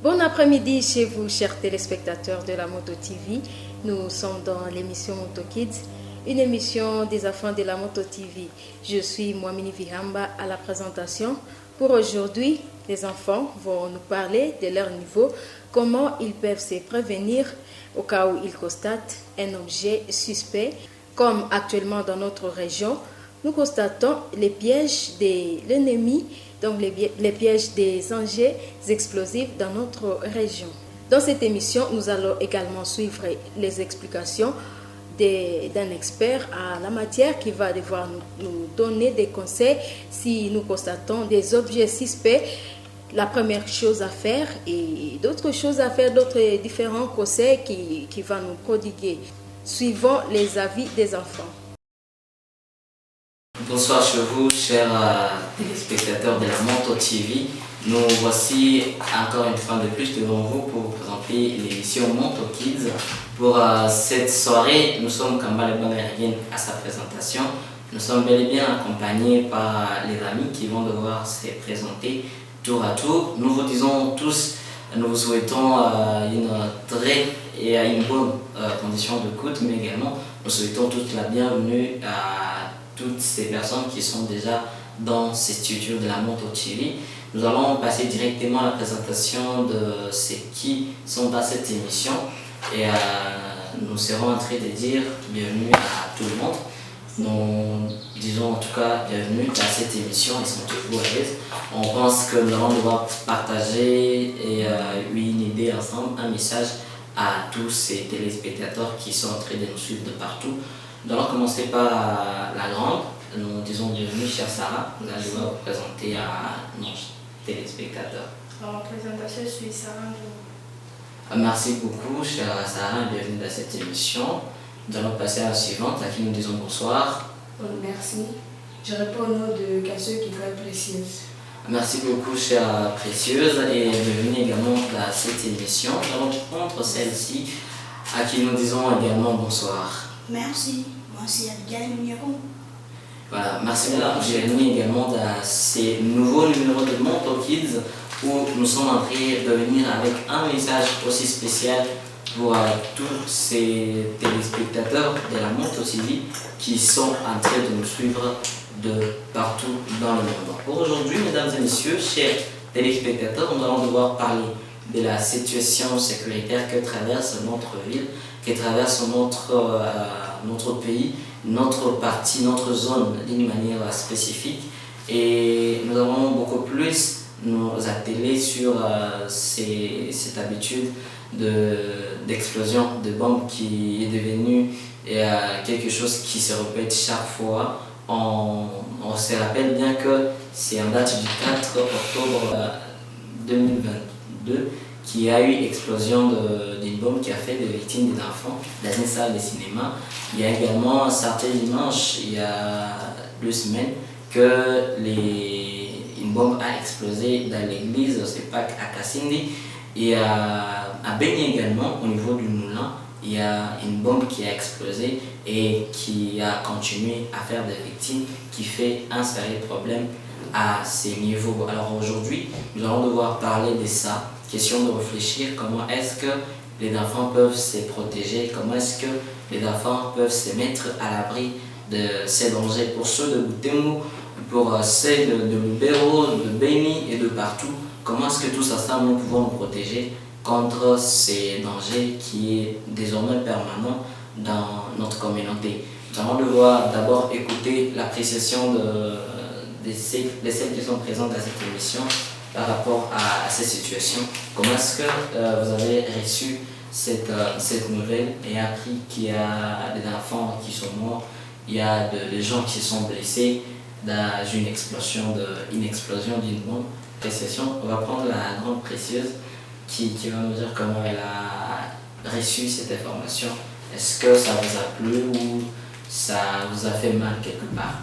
Bon après-midi chez vous, chers téléspectateurs de la Moto TV. Nous sommes dans l'émission Moto Kids, une émission des enfants de la Moto TV. Je suis Moamini Vihamba à la présentation. Pour aujourd'hui, les enfants vont nous parler de leur niveau, comment ils peuvent se prévenir au cas où ils constatent un objet suspect. Comme actuellement dans notre région, nous constatons les pièges de l'ennemi, donc les pièges des engins explosifs dans notre région. Dans cette émission, nous allons également suivre les explications d'un expert à la matière qui va devoir nous donner des conseils si nous constatons des objets suspects. La première chose à faire et d'autres choses à faire, d'autres différents conseils qui va nous prodiguer. Suivons les avis des enfants. Bonsoir chez vous, chers téléspectateurs de la Moto TV. Nous voici encore une fois de plus devant vous pour vous présenter l'émission Moto Kids. Pour cette soirée, nous sommes Kambale Bangarien à sa présentation. Nous sommes bel et bien accompagnés par les amis qui vont devoir se présenter tour à tour. Nous vous disons tous, nous vous souhaitons une très et une bonne condition d'écoute, mais également nous souhaitons toute la bienvenue à toutes ces personnes qui sont déjà dans ces studios de la Moto TV. Nous allons passer directement à la présentation de ceux qui sont dans cette émission et nous serons en train de dire bienvenue à tout le monde. Nous disons en tout cas bienvenue à cette émission et sentez-vous à l'aise. On pense que nous allons devoir partager une idée ensemble, un message à tous ces téléspectateurs qui sont en train de nous suivre de partout. Nous allons commencer par la grande. Nous disons bienvenue, chère Sarah. Vous allez vous présenter à nos téléspectateurs. En présentation, je suis Sarah. Merci beaucoup, chère Sarah, et bienvenue dans cette émission. Nous allons passer à la suivante, à qui nous disons bonsoir. Merci. Je réponds au nom de Casseux qui va être précieuse. Merci beaucoup, chère Précieuse, et bienvenue également à cette émission. Nous allons prendre celle-ci, à qui nous disons également bonsoir. Merci, moi c'est Abigail Mignon. Voilà, merci bienvenue également à ces nouveaux numéros de Moto Kids où nous sommes en train de venir avec un message aussi spécial pour tous ces téléspectateurs de la Moto TV qui sont en train de nous suivre de partout dans le monde. Pour aujourd'hui, mesdames et messieurs, chers téléspectateurs, nous allons devoir parler de la situation sécuritaire que traverse notre ville, que traverse notre pays, notre partie, notre zone d'une manière spécifique. Et nous allons beaucoup plus nous atteler sur cette habitude d'explosion de bombes qui est devenue quelque chose qui se répète chaque fois. On se rappelle bien que c'est en date du 4 octobre 2022 qu'il y a eu explosion d'une bombe qui a fait des victimes des enfants dans une salle de cinéma. Il y a également un certain dimanche, il y a 2 semaines, que une bombe a explosé dans l'église de Sepak à Kassindi. Et à Beni également, au niveau du moulin, il y a une bombe qui a explosé et qui a continué à faire des victimes, qui fait un sérieux problème à ces niveaux. Alors aujourd'hui, nous allons devoir parler de ça. Question de réfléchir comment est-ce que les enfants peuvent se protéger, comment est-ce que les enfants peuvent se mettre à l'abri de ces dangers. Pour ceux de Butembo, pour ceux de Lubero, de Beni et de partout, comment est-ce que tous ensemble nous pouvons nous protéger contre ces dangers qui est désormais permanent dans notre communauté. Nous allons devoir d'abord écouter l'appréciation de celles qui sont présentes dans cette émission par rapport à ces situations. Comment est-ce que vous avez reçu cette nouvelle et appris qu'il y a des enfants qui sont morts, il y a des gens qui sont blessés dans une explosion d'une bombe. Précision. On va prendre la grande Précieuse qui va nous dire comment elle a reçu cette information. Est-ce que ça vous a plu ou ça vous a fait mal quelque part?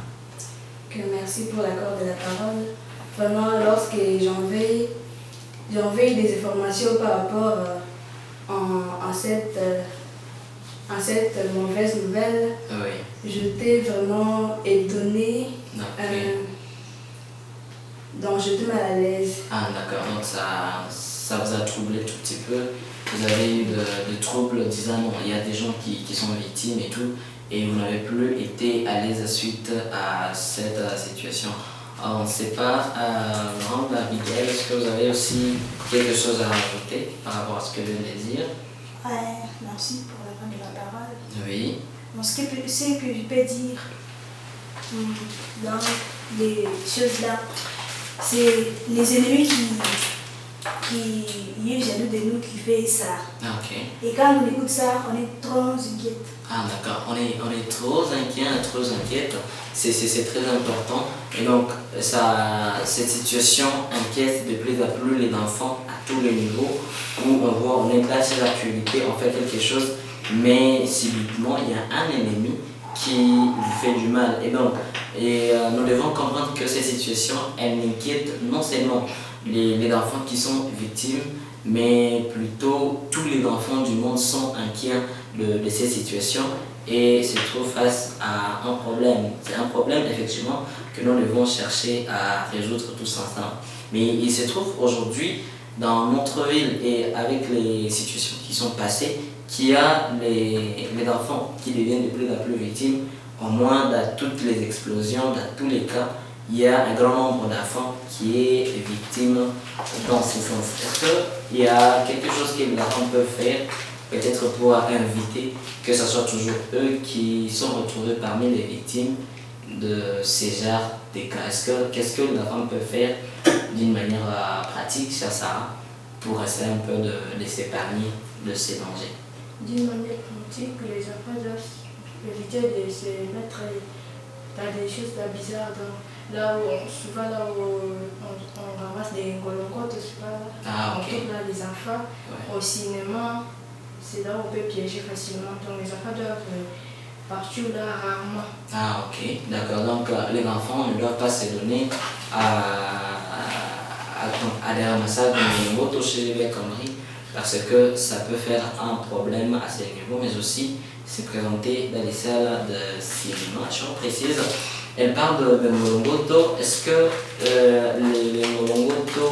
Merci pour l'accord de la parole. Vraiment, lorsque j'envoie des informations par rapport à cette mauvaise nouvelle, Oui. j'étais vraiment étonnée, Okay. donc j'étais mal à l'aise. Ah d'accord, donc ça vous a troublé tout petit peu. Vous avez eu de troubles disant non, il y a des gens qui sont victimes et tout, et vous n'avez plus été à l'aise suite à cette situation. On ne sait pas, Grande Abigail, est-ce que vous avez aussi quelque chose à rajouter par rapport à ce que je viens de dire? Ouais, merci pour la fin de la parole. Oui. Bon, ce que je peux dire dans les choses là, c'est les ennemis qui est jaloux de nous qui fait ça. Ah, ok. Et quand on écoute ça, on est trop inquiète. Ah d'accord, on est trop inquiet, trop inquiète, c'est très important. Et donc cette situation inquiète de plus en plus les enfants à tous les niveaux, où on est là sur l'actualité, on fait quelque chose, mais subitement il y a un ennemi qui lui fait du mal. Et donc nous devons comprendre que cette situation, elle inquiète non seulement les enfants qui sont victimes, mais plutôt tous les enfants du monde sont inquiets de ces situations et se trouvent face à un problème. C'est un problème effectivement que nous devons chercher à résoudre tous ensemble. Mais il se trouve aujourd'hui dans notre ville et avec les situations qui sont passées, qu'il y a les enfants qui deviennent de plus en plus victimes, au moins dans toutes les explosions, dans tous les cas. Il y a un grand nombre d'enfants qui est victime dans ce sens. Est-ce qu'il y a quelque chose que les enfants peuvent faire, peut-être pour inviter que ce soit toujours eux qui sont retrouvés parmi les victimes de ces genres de cas? Qu'est-ce que les enfants peuvent faire d'une manière pratique, cher Sarah, pour essayer un peu de s'épargner de ces dangers? D'une manière pratique, les enfants doivent éviter de se mettre dans des choses bizarres. Souvent là où on ramasse des ngolongotes, on trouve là les enfants. Ouais. Au cinéma, c'est là où on peut piéger facilement. Donc les enfants doivent partir là rarement. Ah ok, d'accord. Donc les enfants ne doivent pas se donner à des ramassages de ngolongotes chez les conneries, parce que ça peut faire un problème à ce niveau, mais aussi se présenter dans les salles de cinéma. Je précise. Elle parle de ngolongoto. Est-ce que les ngolongoto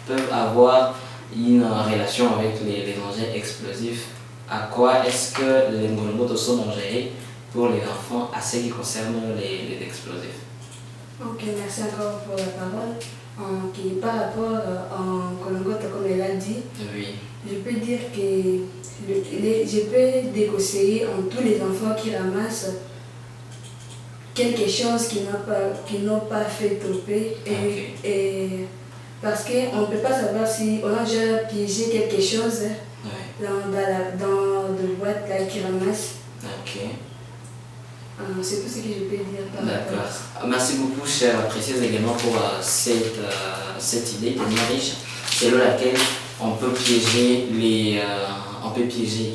peuvent avoir une relation avec les engins explosifs? À quoi est-ce que les ngolongoto sont dangereux pour les enfants à ce qui concerne les explosifs? Ok, merci encore pour la parole. Par rapport à ngolongoto, comme elle a dit, oui. Je peux dire que je peux déconseiller en tous les enfants qui ramassent quelque chose qu'ils n'ont pas fait tomber. Et parce qu'on ne peut pas savoir si on a déjà piégé quelque chose dans le boîte là qui ramasse. Ok. C'est tout ce que je peux dire par rapport à ça. Merci beaucoup, chère. Précise également pour cette idée très riche, selon laquelle on peut piéger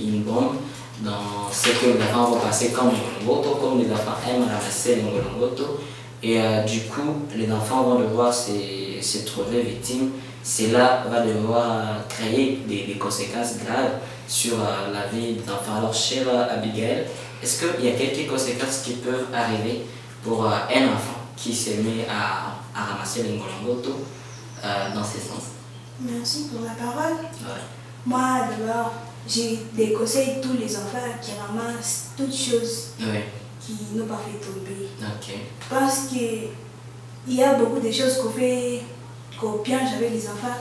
une bombe dans ce que les enfants vont passer comme ngolongoto, comme les enfants aiment ramasser les ngolongoto. Et du coup, les enfants vont devoir se trouver victimes. Cela va devoir créer des conséquences graves sur la vie des enfants. Alors, chère Abigail, est-ce qu'il y a quelques conséquences qui peuvent arriver pour un enfant qui se met à ramasser les ngolongoto dans ce sens? Merci pour la parole. Ouais. Moi, d'abord, j'ai déconseille tous les enfants qui ramassent toutes choses qui n'ont pas fait tomber. Okay. Parce qu'il y a beaucoup de choses qu'on pioche avec les enfants,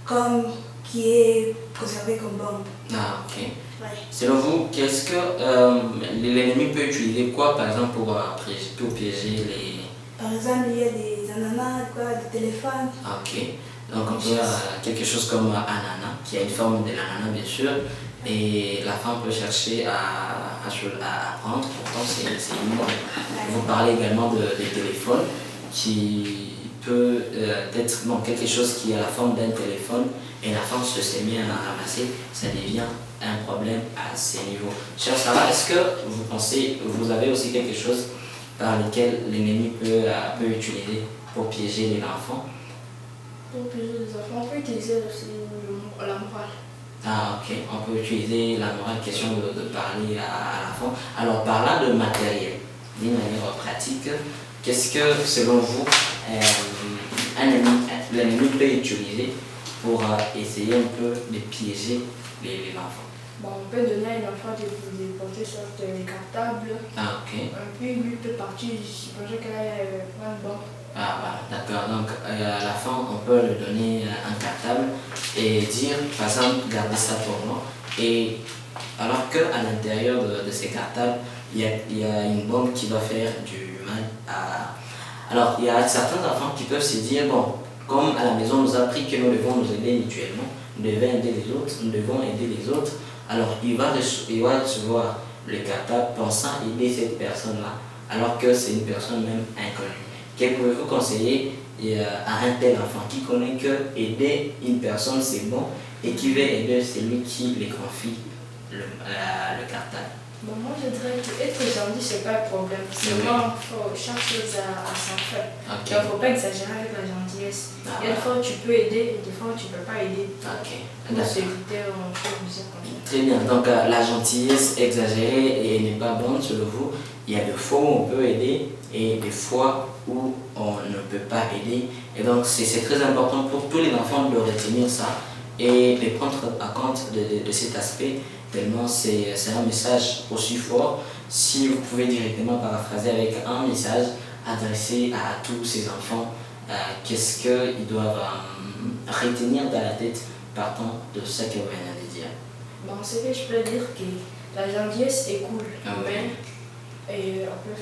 comme qui est conservé comme bombe. Ah, ok. Ouais. Selon vous, qu'est-ce que l'ennemi peut utiliser quoi, par exemple, pour piéger les... Par exemple, il y a des ananas, des téléphones. Ah, ok. Donc on peut quelque chose comme un ananas, qui a une forme de l'ananas bien sûr, et la femme peut chercher à prendre, pourtant c'est une bonne. Vous parlez également des téléphones, qui peut être quelque chose qui a la forme d'un téléphone, et la femme se met à ramasser, ça devient un problème à ces niveaux. Chère Sarah, est-ce que vous pensez, vous avez aussi quelque chose par lequel l'ennemi peut utiliser pour piéger les enfants? Pour piéger les enfants, on peut utiliser aussi la morale. Ah ok, on peut utiliser la morale, question de parler à l'enfant. Alors parlant de matériel, d'une manière pratique, qu'est-ce que selon vous l'ennemi peut utiliser pour essayer un peu de piéger les enfants. Bon, on peut donner à un enfant de porter sorte de cartable. Ah, ok. Puis lui peut partir, supposons qu'elle a prendre bon. Ah, voilà, d'accord. Donc, à la fin, on peut lui donner un cartable et dire, par exemple, gardez ça pour moi. Et alors qu'à l'intérieur de ces cartables, il y a une bombe qui va faire du mal à... Alors, il y a certains enfants qui peuvent se dire, bon, comme à la maison, on nous a appris que nous devons nous aider mutuellement, nous devons aider les autres, nous devons aider les autres. Alors, il va recevoir le cartable pensant aider cette personne-là, alors que c'est une personne même inconnue. Quel pouvez-vous conseiller à un tel enfant qui connaît que aider une personne c'est bon et qui veut aider celui qui les confie le cartable? Bon, moi je dirais que être gentil c'est pas le problème. Seulement, chaque chose a son fait. Ok. Il ne faut pas exagérer avec la gentillesse. Ah, Il y a des fois où tu peux aider et des fois où tu ne peux pas aider. Ok. Pour D'accord. s'éviter, on fait plusieurs comme ça. Très bien. Donc la gentillesse exagérée et n'est pas bonne selon vous. Il y a des fois où on peut aider et des fois où on ne peut pas aider. Et donc c'est très important pour tous les enfants de retenir ça et de prendre en compte de cet aspect, tellement c'est un message aussi fort. Si vous pouvez directement paraphraser avec un message adressé à tous ces enfants, qu'est-ce qu'ils doivent retenir dans la tête partant de ce que vous venez de dire? Bon, c'est que je peux dire que la gentillesse est cool, Ah, mais et on peut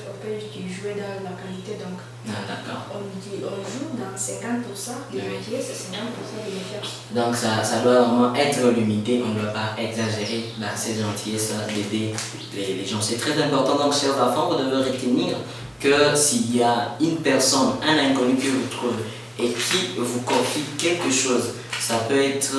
jouer dans la qualité. Donc, D'accord. on joue dans 50% de gentillesse et 50% de méfiance. Donc ça doit vraiment être limité, on ne doit pas exagérer dans cette gentillesse d'aider les gens. C'est très important, donc chers enfants, vous devez retenir que s'il y a une personne, un inconnu que vous trouvez et qui vous confie quelque chose, ça peut être,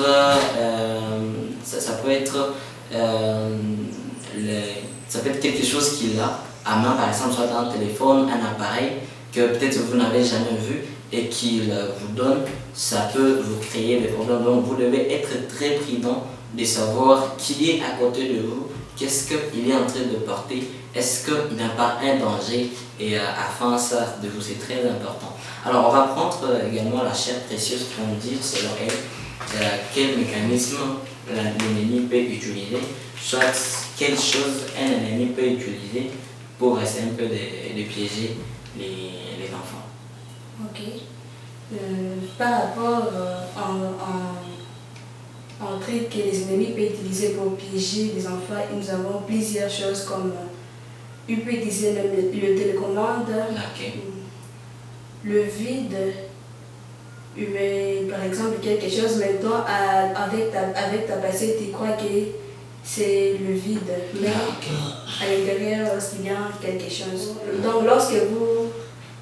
quelque chose qu'il a à main, par exemple, soit un téléphone, un appareil que peut-être vous n'avez jamais vu et qu'il vous donne, ça peut vous créer des problèmes. Donc vous devez être très prudent de savoir qui est à côté de vous, qu'est-ce qu'il est en train de porter, est-ce qu'il n'a pas un danger, et afin ça de vous, c'est très important. Alors on va prendre également la chair précieuse pour nous dire, selon elle, quel mécanisme l'ennemi peut utiliser, soit quelle chose un ennemi peut utiliser pour essayer un peu de piéger les enfants. Ok. Par rapport en truc que les ennemis peuvent utiliser pour piéger les enfants, nous avons plusieurs choses comme ils peuvent utiliser le télécommande, Ok. le vide, mais par exemple quelque chose maintenant avec ta passée tu crois que c'est le vide, mais à l'intérieur il y a quelque chose. Donc lorsque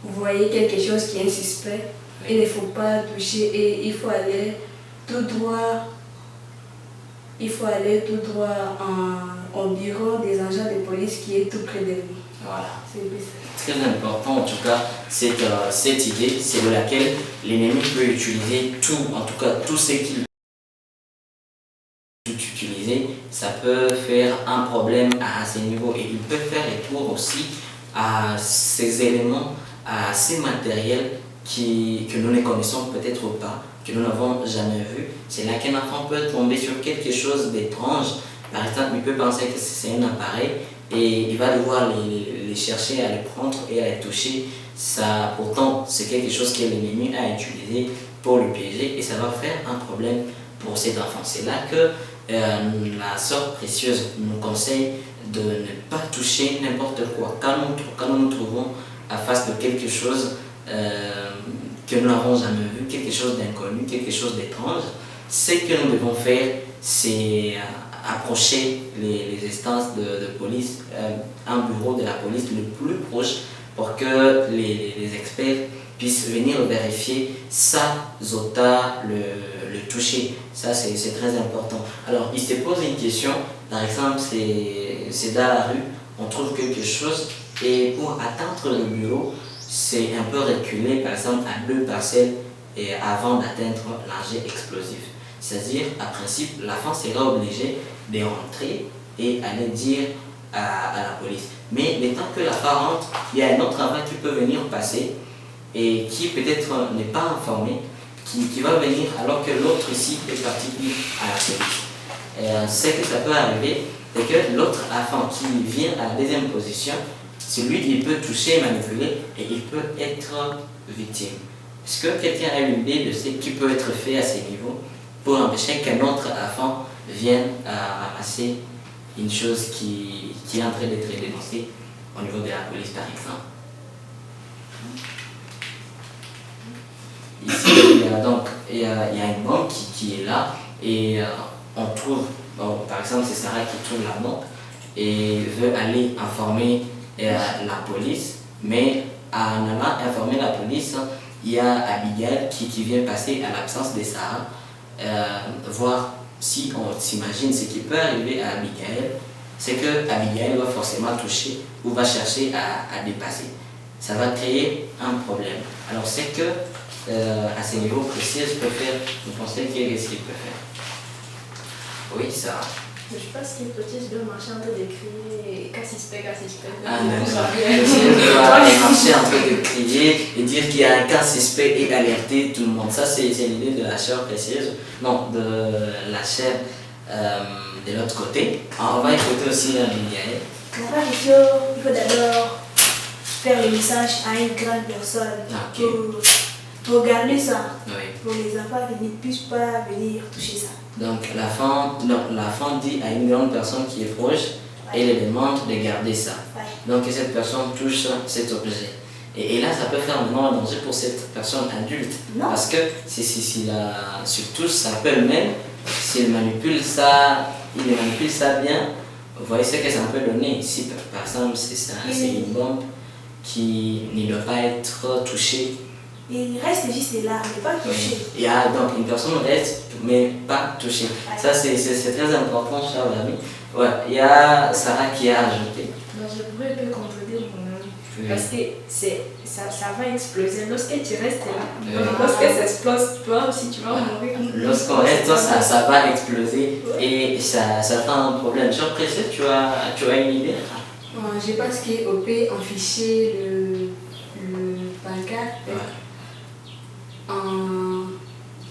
vous voyez quelque chose qui est suspect, il ne faut pas toucher et il faut aller tout droit. Il faut aller tout droit en bureau des agents de police qui est tout près de vous. Voilà. C'est Très important en tout cas, cette idée, c'est de laquelle l'ennemi peut utiliser tout, en tout cas tout ce qu'il peut utiliser, ça peut faire un problème à ces niveaux et il peut faire recours aussi à ces éléments, à ces matériels que nous ne connaissons peut-être pas, que nous n'avons jamais vu. C'est là qu'un enfant peut tomber sur quelque chose d'étrange. Par exemple, il peut penser que c'est un appareil et il va devoir les chercher, à les prendre et à les toucher. Ça, pourtant, c'est quelque chose que l'ennemi a utilisé pour le piéger et ça va faire un problème pour cet enfant. C'est là que la sœur précieuse nous conseille de ne pas toucher n'importe quoi. Quand nous nous trouvons à face de quelque chose que nous n'avons jamais vu, quelque chose d'inconnu, quelque chose d'étrange, ce que nous devons faire, c'est approcher les instances de police, un bureau de la police le plus proche pour que les experts puissent venir vérifier sans ôter le toucher. Ça, c'est très important. Alors, il se pose une question, par exemple, c'est dans la rue, on trouve quelque chose et pour atteindre le bureau, c'est un peu reculé, par exemple, à 2 parcelles et avant d'atteindre l'engin explosif. C'est-à-dire, à principe, l'enfant sera obligé de rentrer et aller dire à la police. Mais le temps que l'enfant rentre, il y a un autre enfant qui peut venir passer et qui peut-être n'est pas informé, qui va venir alors que l'autre ici est parti à la police. Ce que ça peut arriver, c'est que l'autre enfant qui vient à la deuxième position, celui il peut toucher, manipuler et il peut être victime. Est-ce que quelqu'un a une idée de ce qui peut être fait à ce niveau pour empêcher qu'un autre enfant vienne à ramasser une chose qui est en train d'être dénoncée au niveau de la police par exemple? Ici, il y a une bombe qui est là et on trouve, par exemple, c'est Sarah qui trouve la bombe et veut aller informer la police, mais en allant informer la police, il y a Abigail qui vient passer à l'absence de Sarah, voir si on s'imagine ce qui peut arriver à Abigail, c'est que Abigail va forcément toucher ou va chercher à dépasser. Ça va créer un problème. Alors c'est que à ce niveau précis, je peux faire, vous pensez qu'est-ce qu'il peut faire? Oui, Sarah. Je pense qu'il peut juste marcher un peu de crier, casse-suspect. Ah non, je dois marcher un peu de crier et dire qu'il y a un cas suspect et alerter tout le monde. Ça, c'est l'idée de la chair précise, non, de la chair de l'autre côté. On va écouter aussi Abigail. La question, il faut d'abord faire le message à une grande personne pour garder ça, pour les enfants qui ne puissent pas venir toucher ça. Donc l'enfant dit à une grande personne qui est proche et lui demande de garder ça. Donc que cette personne touche cet objet. Et là, ça peut faire vraiment un danger pour cette personne adulte. Non. Parce que si touche, ça peut même, s'il manipule ça, il manipule ça bien, vous voyez ce que ça peut donner. Si par exemple c'est une bombe qui ne doit pas être touchée. Il reste juste là, mais pas touché. Il y a donc une personne reste, mais pas touchée. Ça, c'est très important, chers amis. Ouais, il y a Sarah qui a ajouté. Je pourrais un peu contredire mon ami. Parce que ça va exploser. Lorsque tu restes là, lorsque ça explose, toi aussi tu vas mourir. Lorsqu'on reste, ça va exploser et ça fait un problème. Jean Précieux, tu as une idée? Je pense qu'on peut afficher le pancarte.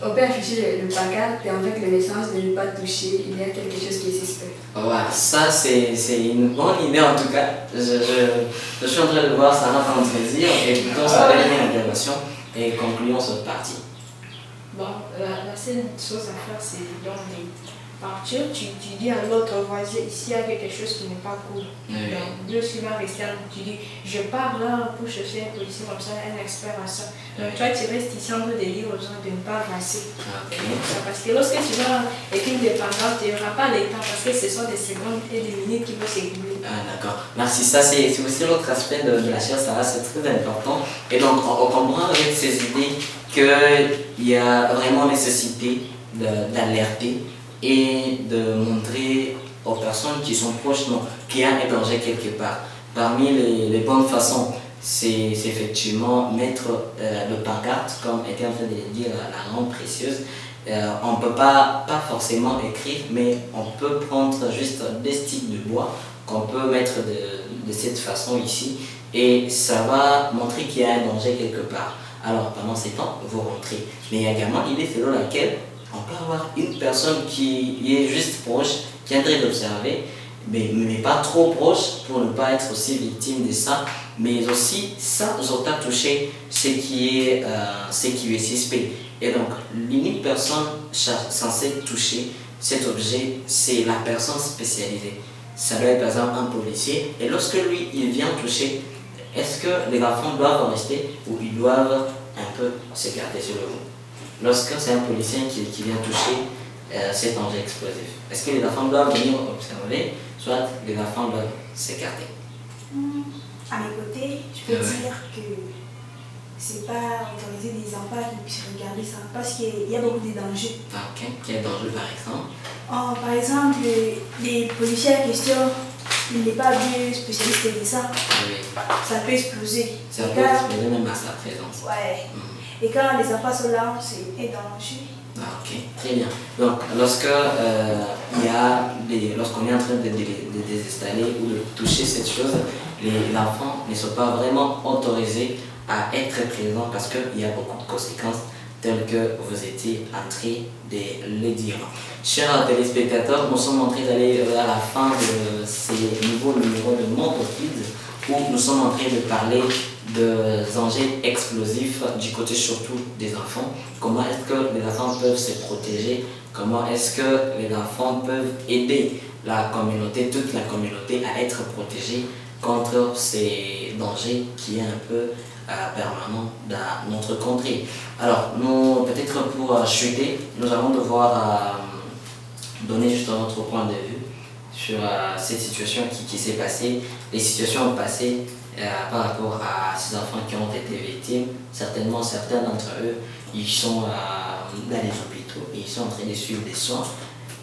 On peut afficher le pancarte et avec le message de ne pas toucher, il y a quelque chose qui est suspect. Voilà, ça c'est une bonne idée en tout cas. Je suis en train de voir Sarah prendre plaisir et plutôt sa dernière intervention et concluons cette partie. Bon, la seule chose à faire, c'est partir, tu dis à l'autre voisin, ici il y a quelque chose qui n'est pas cool. Donc, Dieu va rester là, tu dis, je pars là pour chercher un policier comme ça, un expert à ça. Donc toi, tu restes ici en train de dire aux gens de ne pas passer. Parce que lorsque tu vas écrire des pancartes, tu n'auras pas le temps parce que ce sont des secondes et des minutes qui vont s'écouler. Ah d'accord, merci. Ça c'est aussi l'autre aspect de la chair, ça c'est très important. Et donc on comprend avec ces idées qu'il y a vraiment nécessité d'alerter et de montrer aux personnes qui sont proches qu'il y a un danger quelque part. Parmi les bonnes façons, c'est effectivement mettre le pancarte, comme était en train de le dire la grande précieuse. On ne peut pas forcément écrire, mais on peut prendre juste des sticks de bois qu'on peut mettre de cette façon ici et ça va montrer qu'il y a un danger quelque part. Alors pendant ces temps, vous rentrez. Mais il y a également l'idée selon laquelle on peut avoir une personne qui est juste proche, qui est en train d'observer, mais pas trop proche pour ne pas être aussi victime de ça, mais aussi sans autant toucher ce qui est suspect. Et donc, l'unique personne censée toucher cet objet, c'est la personne spécialisée. Ça doit être par exemple un policier, et lorsque lui, il vient toucher, est-ce que les enfants doivent rester ou ils doivent un peu s'écarter sur le mot? Lorsque c'est un policier qui vient toucher cet objet explosif, est-ce que les enfants doivent venir observer, soit les enfants doivent s'écarter? À mes côtés, je peux dire que c'est pas autoriser des enfants qui puissent regarder ça parce qu'il y a beaucoup de dangers. Ok, quel danger par exemple? Par exemple, les policiers en question, il n'est pas bien spécialiste de ça. Oui. Ça peut exploser. Ça peut exploser même à sa présence. Ouais. Et quand les enfants sont là, c'est un danger. Ok, très bien. Donc, lorsqu'on est en train de désinstaller ou de toucher cette chose, les enfants ne sont pas vraiment autorisés à être présents parce qu'il y a beaucoup de conséquences tel que vous étiez en train de le dire. Chers téléspectateurs, nous sommes en train d'aller vers la fin de ces nouveaux numéros de Moto Kids où nous sommes en train de parler des dangers explosifs du côté surtout des enfants. Comment est-ce que les enfants peuvent se protéger? Comment est-ce que les enfants peuvent aider la communauté, toute la communauté à être protégée contre ces dangers qui est un peu permanent dans notre contrée. Alors, nous, peut-être pour chuter, nous allons devoir donner juste notre point de vue sur cette situation qui s'est passée, les situations passées par rapport à ces enfants qui ont été victimes. Certainement, certains d'entre eux, ils sont dans les hôpitaux et ils sont en train de suivre des soins.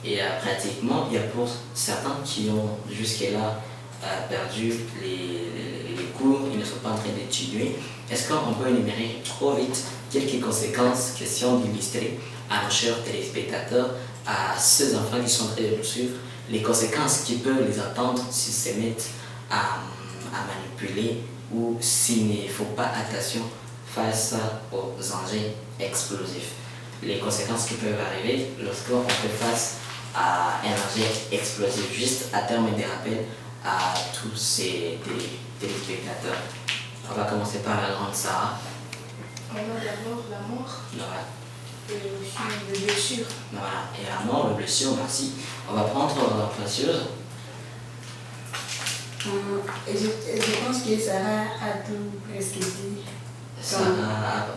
Et pratiquement, il y a pour certains qui ont jusque-là perdu les cours, ils ne sont pas en train d'étudier. Est-ce qu'on peut énumérer trop vite quelques conséquences, question d'illustrer à nos chers téléspectateurs, à ceux enfants qui sont en train de nous suivre, les conséquences qui peuvent les attendre s'ils se mettent à manipuler ou s'il ne faut pas attention face aux dangers explosifs. Les conséquences qui peuvent arriver lorsqu'on fait face à un danger explosif, juste à terme des rappels à tous ces téléspectateurs. On va commencer par la grande Sarah. On a d'abord la mort Voilà. et aussi les blessures. Voilà. Et la mort, les blessures, merci. On va prendre la précieuse. Je pense que Sarah a tout presque dit.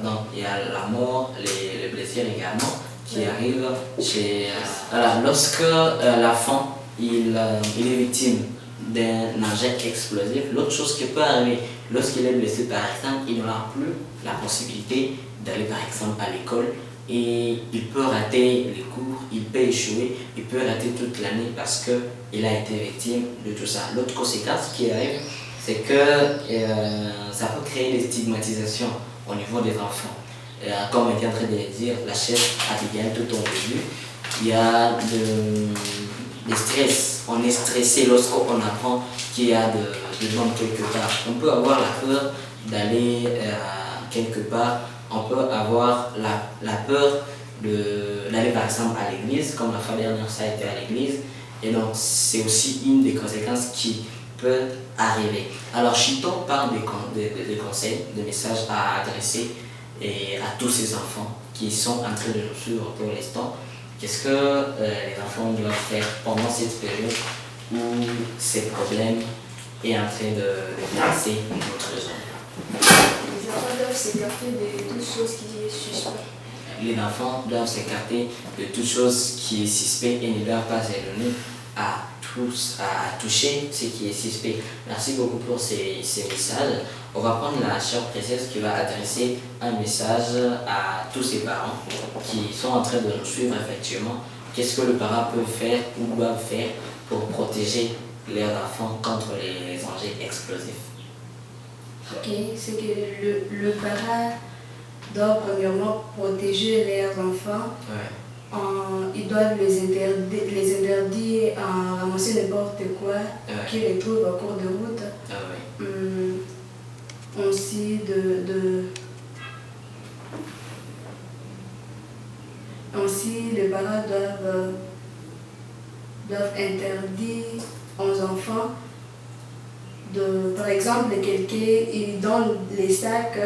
Donc, il y a la mort, les blessures également qui arrivent chez. Voilà, lorsque l'enfant il est victime d'un danger explosif, l'autre chose qui peut arriver lorsqu'il est blessé par exemple, il n'aura plus la possibilité d'aller par exemple à l'école et il peut rater les cours, il peut échouer, il peut rater toute l'année parce qu'il a été victime de tout ça. L'autre conséquence qui arrive, c'est que ça peut créer des stigmatisations au niveau des enfants. Comme on était en train de le dire, la chef Abigail tout au début, il y a des stress. On est stressé lorsqu'on apprend qu'il y a de gens quelque part. On peut avoir la peur d'aller quelque part, on peut avoir la peur d'aller par exemple à l'église, comme la fois dernière ça a été à l'église. Et donc c'est aussi une des conséquences qui peut arriver. Alors Chito parle des conseils, des messages à adresser et à tous ces enfants qui sont en train de nous suivre pour l'instant. Qu'est-ce que les enfants doivent faire pendant cette période où ces problèmes est en train de menacer notre zone? Les enfants doivent s'écarter de toute chose qui est suspect. Les enfants doivent s'écarter de toute chose qui est suspect et ne doivent pas s'éloigner à toucher ce qui est suspect. Merci beaucoup pour ces messages. On va prendre la sœur Princesse qui va adresser un message à tous ces parents qui sont en train de nous suivre effectivement. Qu'est-ce que le parent peut faire ou doit faire pour protéger leurs enfants contre les dangers explosifs? Ok, c'est que le parent doit premièrement protéger leurs enfants. Ouais. Ils doivent les interdire à ramasser n'importe quoi qu'ils retrouvent en cours de route. Ah ouais. Aussi Ainsi, les parents doivent interdire aux enfants par exemple, quelqu'un il donne les sacs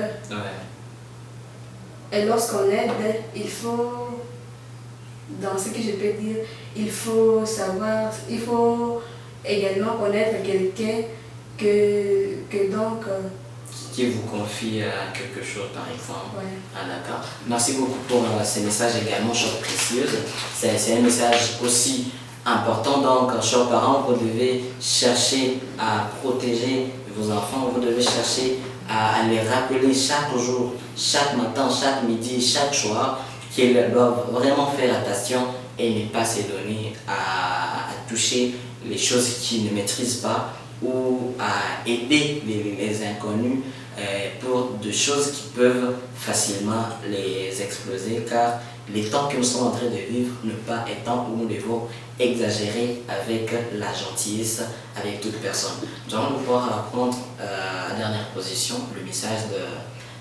et lorsqu'on aide, il faut, dans ce que je peux dire, il faut également connaître quelqu'un qui vous confie quelque chose par exemple. Ouais. Ah d'accord. Merci beaucoup pour ces messages également, chers précieuses. C'est un message aussi important. Donc, chers parents, vous devez chercher à protéger vos enfants. Vous devez chercher à les rappeler chaque jour, chaque matin, chaque midi, chaque soir qu'ils doivent vraiment faire attention et ne pas se donner à toucher les choses qu'ils ne maîtrisent pas ou à aider les inconnus pour des choses qui peuvent facilement les exploser, car les temps que nous sommes en train de vivre ne pas étant où nous devons exagérer avec la gentillesse avec toute personne. Nous allons pouvoir prendre à la dernière position le message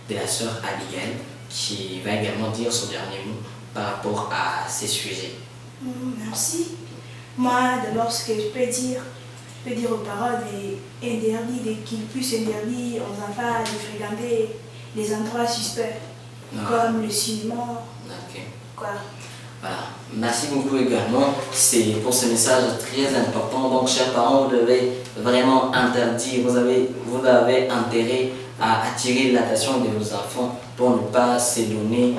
de la sœur Abigail qui va également dire son dernier mot par rapport à ces sujets. Merci. Moi, d'abord, ce que je peux dire aux parents qu'ils puissent interdire aux enfants de fréquenter les endroits suspects, comme le cinéma. Quoi. Voilà. Merci beaucoup également. C'est pour ce message très important. Donc, chers parents, vous devez vraiment interdire, vous avez intérêt à attirer l'attention de vos enfants pour ne pas s'éloigner,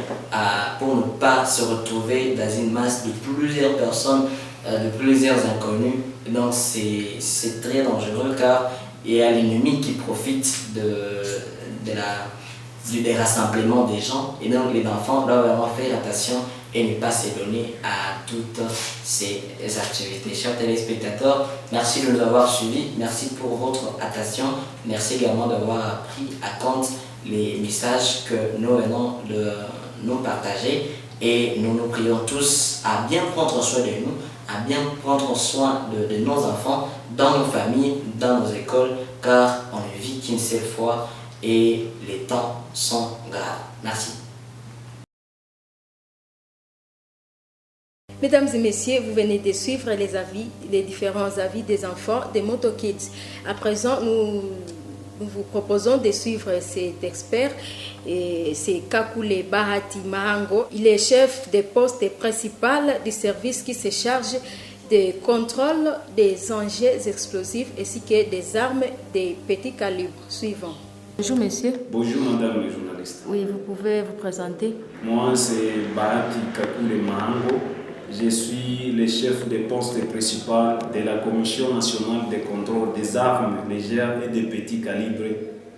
pour ne pas se retrouver dans une masse de plusieurs personnes, de plusieurs inconnus. Donc c'est très dangereux car il y a l'ennemi qui profite des rassemblements des gens, et donc les enfants doivent vraiment faire attention et ne pas s'éloigner à toutes ces activités. Chers téléspectateurs, merci de nous avoir suivis, merci pour votre attention, merci également d'avoir pris à compte les messages que nous venons de nous partager, et nous nous prions tous à bien prendre soin de nous, à bien prendre soin de nos enfants, dans nos familles, dans nos écoles, car on ne vit qu'une seule fois et les temps sont graves. Merci. Mesdames et messieurs, vous venez de suivre les différents avis des enfants de MotoKids. À présent, nous vous proposons de suivre cet expert. C'est Kakule Bahati Mahango. Il est chef de poste principal du service qui se charge du contrôle des engins explosifs ainsi que des armes de petit calibre. Suivant. Bonjour monsieur. Bonjour madame le journaliste. Oui, vous pouvez vous présenter. Moi c'est Bahati Kakule Mahango. Je suis le chef de poste principal de la Commission nationale de contrôle des armes légères et de petits calibres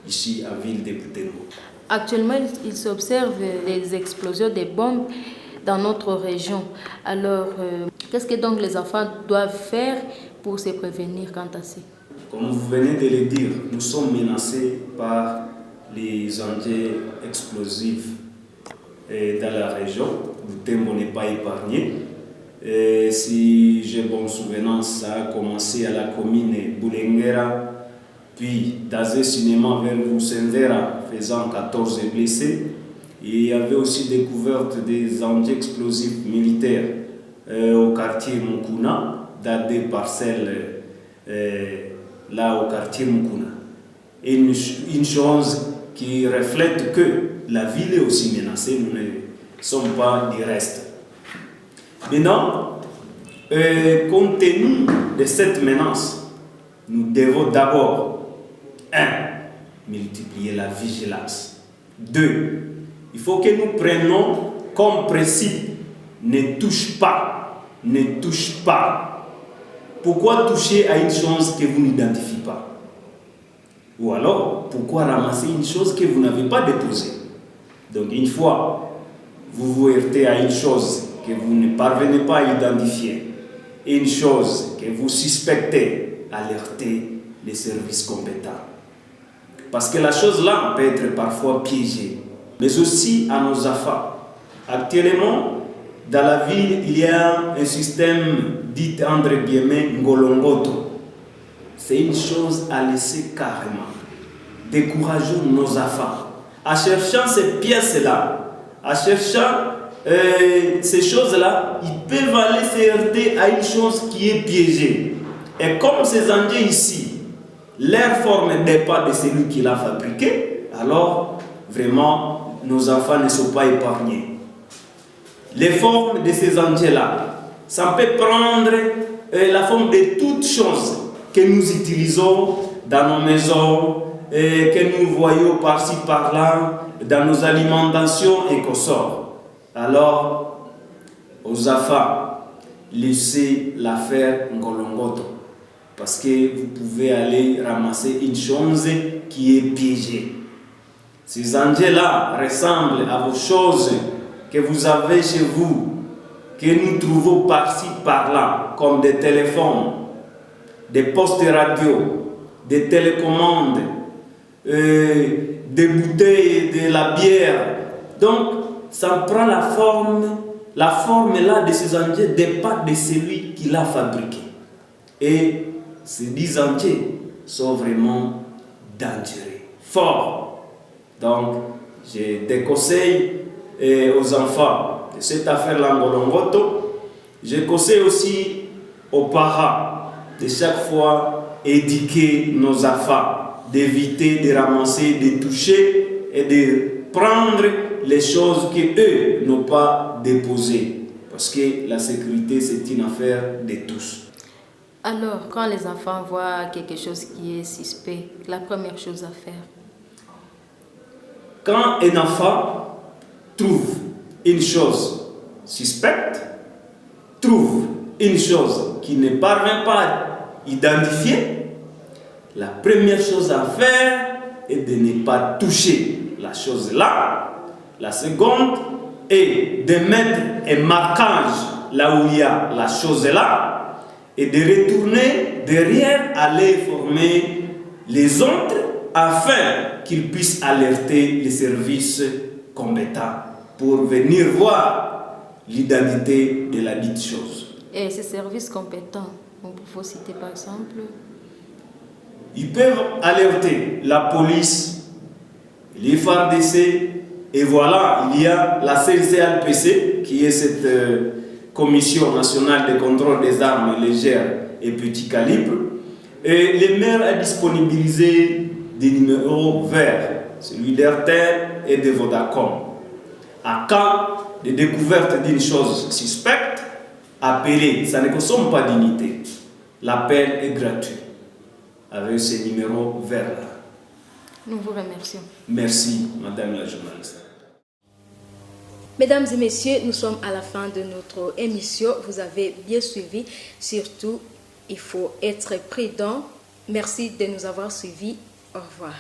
ici à Ville de Butembo. Actuellement, il s'observe des explosions de bombes dans notre région. Alors, qu'est-ce que donc les enfants doivent faire pour se prévenir quant à ça? Comme vous venez de le dire, nous sommes menacés par les engins explosifs dans la région. Butembo n'est pas épargné. Et si j'ai bonne souvenance, ça a commencé à la commune Boulenguera, puis dans un cinéma vers Roussendera, faisant 14 blessés. Et il y avait aussi découverte des engins explosifs militaires au quartier Mukuna, dans des parcelles là au quartier Mukuna. Et une chose qui reflète que la ville est aussi menacée, nous ne sommes pas du reste. Maintenant, compte tenu de cette menace, nous devons d'abord, 1. multiplier la vigilance. 2. Il faut que nous prenions comme principe, ne touche pas, ne touche pas. Pourquoi toucher à une chose que vous n'identifiez pas? Ou alors, pourquoi ramasser une chose que vous n'avez pas déposée? Donc une fois, vous vous heurtez à une chose que vous ne parvenez pas à identifier, une chose que vous suspectez, alertez les services compétents. Parce que la chose là peut être parfois piégée, mais aussi à nos enfants. Actuellement, dans la ville, il y a un système dit entre guillemets Ngolongoto. C'est une chose à laisser carrément. Décourageons nos enfants. En cherchant ces pièces-là, en cherchant ces choses-là, ils peuvent aller se heurter à une chose qui est piégée. Et comme ces engins ici, leur forme n'est pas de celui qui l'a fabriqué, alors vraiment nos enfants ne sont pas épargnés. Les formes de ces engins-là, ça peut prendre la forme de toutes choses que nous utilisons dans nos maisons, que nous voyons par-ci par-là, dans nos alimentations et consorts. Alors, aux enfants, laissez l'affaire Ngolongoto. Parce que vous pouvez aller ramasser une chose qui est piégée. Ces engins-là ressemblent à vos choses que vous avez chez vous, que nous trouvons par-ci par-là, comme des téléphones, des postes radio, des télécommandes, des bouteilles, de la bière. Donc, ça prend la forme là de ces engins dépend de celui qui l'a fabriqué. Et ces 10 engins sont vraiment dangereux, forts. Donc, je déconseille aux enfants de cette affaire Langolongoto, je conseille aussi aux parents de chaque fois éduquer nos enfants, d'éviter de ramasser, de toucher et de prendre les choses qu'eux n'ont pas déposées. Parce que la sécurité, c'est une affaire de tous. Alors, quand les enfants voient quelque chose qui est suspect, la première chose à faire? Quand un enfant trouve une chose suspecte, trouve une chose qui ne parvient pas à identifier, la première chose à faire est de ne pas toucher la chose là. La seconde est de mettre un marquage là où il y a la chose là et de retourner derrière, aller former les autres afin qu'ils puissent alerter les services compétents pour venir voir l'identité de la dite chose. Et ces services compétents, on peut citer par exemple? Ils peuvent alerter la police, les FARDC, et voilà, il y a la CNCLPC, qui est cette Commission nationale de contrôle des armes légères et petits calibres. Et les maires ont disponibilisé des numéros verts, celui d'Airtel et de Vodacom. En cas de découverte d'une chose suspecte, appelez, ça ne consomme pas d'unité. L'appel est gratuit avec ces numéros verts-là. Nous vous remercions. Merci, Madame la journaliste. Mesdames et messieurs, nous sommes à la fin de notre émission. Vous avez bien suivi. Surtout, il faut être prudent. Merci de nous avoir suivis. Au revoir.